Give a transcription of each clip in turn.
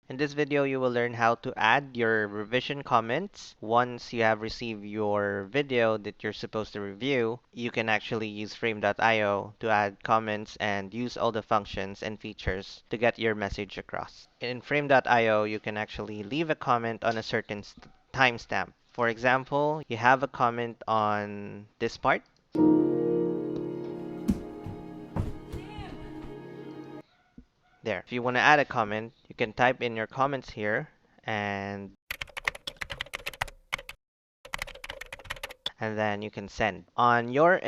In this video, you will learn how to add your revision comments. Once you have received your video that you're supposed to review, you can actually use frame.io to add comments and use all the functions and features to get your message across. In frame.io, you can actually leave a comment on a certain timestamp. For example, you have a comment on this part. There. If you want to add a comment, you can type in your comments here and then you can send. On your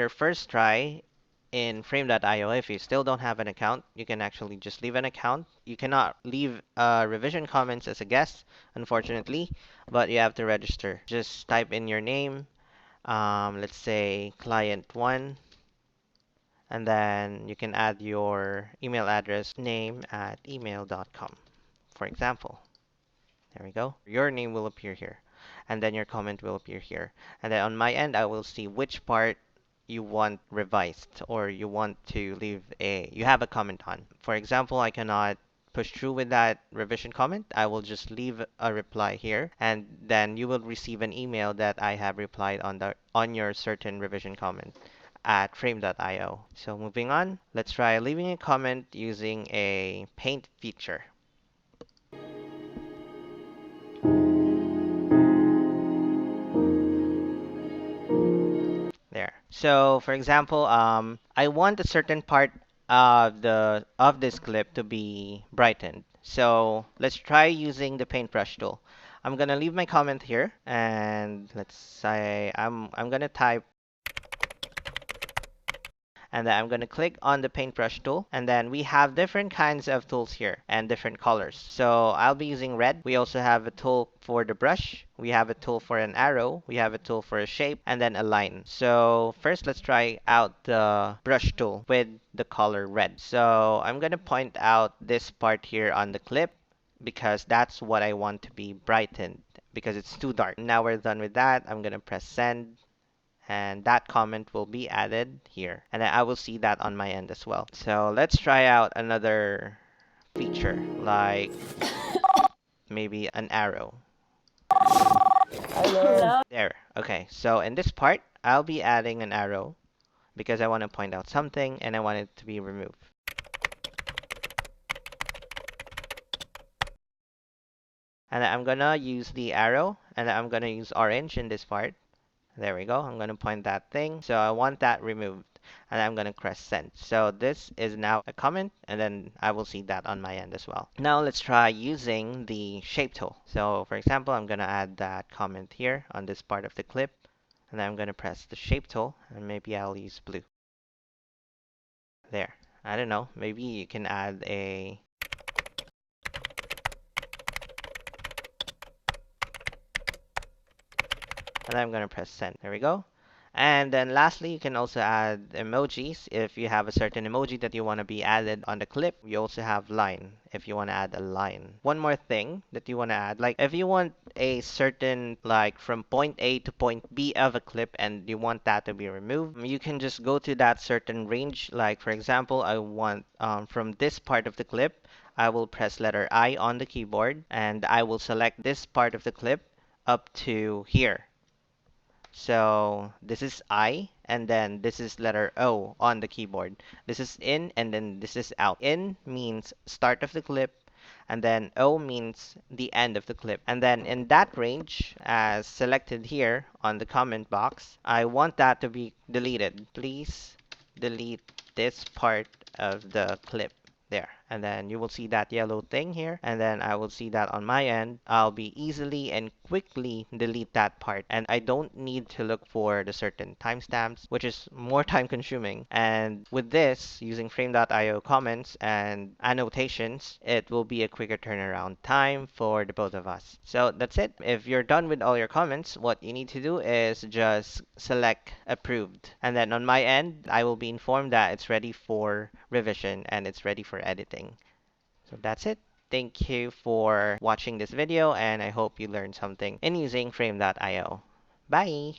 first try in frame.io, if you still don't have an account, you can actually just leave an account. You cannot leave revision comments as a guest, unfortunately, but you have to register. Just type in your name, let's say client1, and then you can add your email address, name@email.com, for example. There we go. Your name will appear here, and then your comment will appear here. And then on my end, I will see which part you want revised or you have a comment on. For example, I cannot push through with that revision comment. I will just leave a reply here, and then you will receive an email that I have replied on your certain revision comment at frame.io. So moving on, let's try leaving a comment using a paint feature. There. So for example, I want a certain part of this clip to be brightened. So let's try using the paintbrush tool. I'm gonna leave my comment here, and let's say I'm gonna type, and then I'm going to click on the paintbrush tool, and then we have different kinds of tools here and different colors. So I'll be using red. We also have a tool for the brush, we have a tool for an arrow, we have a tool for a shape, and then a line. So first, let's try out the brush tool with the color red. So I'm going to point out this part here on the clip because that's what I want to be brightened because it's too dark. Now we're done with that. I'm going to press send, and that comment will be added here, and I will see that on my end as well. So let's try out another feature, like maybe an arrow. Hello. There. Okay, so in this part, I'll be adding an arrow because I want to point out something and I want it to be removed. And I'm gonna use the arrow, and I'm gonna use orange in this part. There we go. I'm going to point that thing. So I want that removed. And I'm going to press send. So this is now a comment, and then I will see that on my end as well. Now let's try using the shape tool. So for example, I'm going to add that comment here on this part of the clip. And then I'm going to press the shape tool, and maybe I'll use blue. There. I don't know. Maybe you can add a and I'm going to press send. There we go. And then lastly, you can also add emojis if you have a certain emoji that you want to be added on the clip. You also have line if you want to add a line. One more thing that you want to add, like if you want a certain, like from point A to point B of a clip and you want that to be removed, you can just go to that certain range. Like for example, I want from this part of the clip, I will press letter I on the keyboard and I will select this part of the clip up to here. So this is I, and then this is letter O on the keyboard. This is in, and then this is out. In means start of the clip, and then O means the end of the clip. And then in that range, as selected here on the comment box, I want that to be deleted. Please delete this part of the clip. There. And then you will see that yellow thing here, and then I will see that on my end. I'll be easily and quickly delete that part, and I don't need to look for the certain timestamps, which is more time consuming. And with this, using frame.io comments and annotations, it will be a quicker turnaround time for the both of us. So that's it. If you're done with all your comments, what you need to do is just select approved, and then on my end, I will be informed that it's ready for revision and it's ready for editing. So that's it. Thank you for watching this video, and I hope you learned something in using frame.io. Bye!